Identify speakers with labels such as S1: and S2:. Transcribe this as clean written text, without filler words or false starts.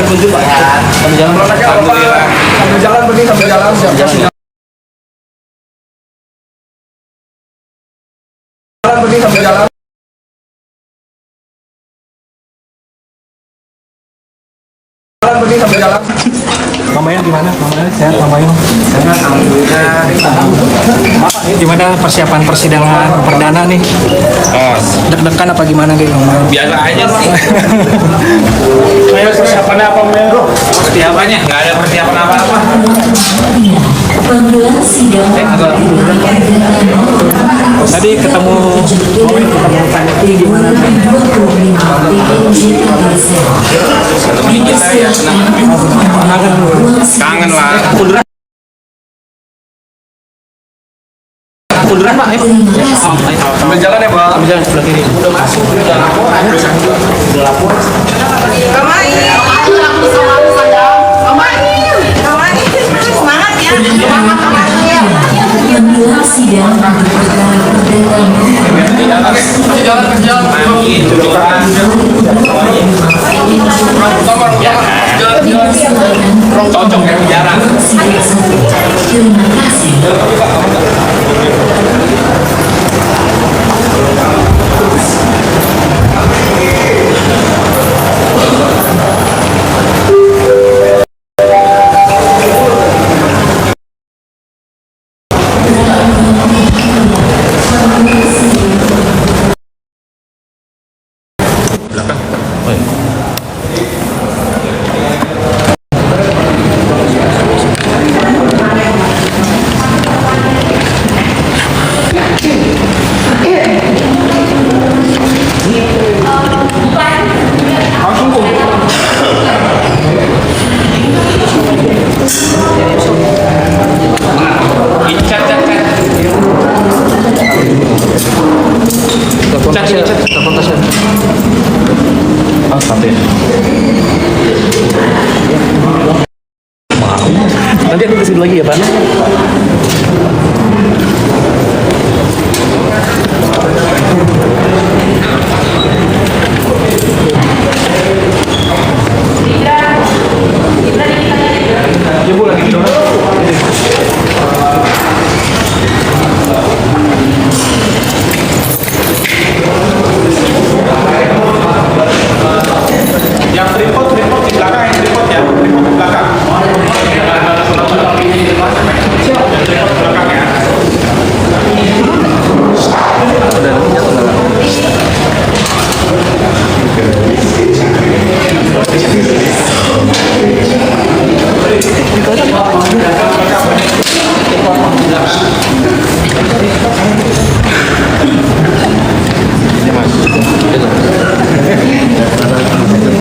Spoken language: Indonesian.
S1: terkunci Pak. Sambil jalan.
S2: Alhamdulillah. Sambil jalan pergi sambil jalan. Jalan pergi sambil jalan. Jalan pergi sambil jalan.
S3: Mamanya gimana? Mamanya sehat, Mamanya?
S2: Sehat, alhamdulillah.
S3: Gimana persiapan persidangan perdana nih?
S1: Oh,
S3: Deg-degan apa gimana gitu?
S1: biasa aja sih.
S3: Ayo persiapannya apa, Mel?
S1: Persiapannya nggak ada persiapan apa-apa.
S4: Panggilan sidang
S3: Tadi ketemu Panti gimana?
S1: Ketemu kita ya, kangen lah.
S3: Munduran Pak, ayo.
S2: Sambil jalan ya, Pak.
S3: Sambil jalan sebelah kiri.
S1: Udah masuk, udah laporan. Udah lapor.
S4: panggilan sidang
S1: Cocok ya jarang.
S4: Terima kasih.
S3: Nanti aku kesini lagi ya Pak.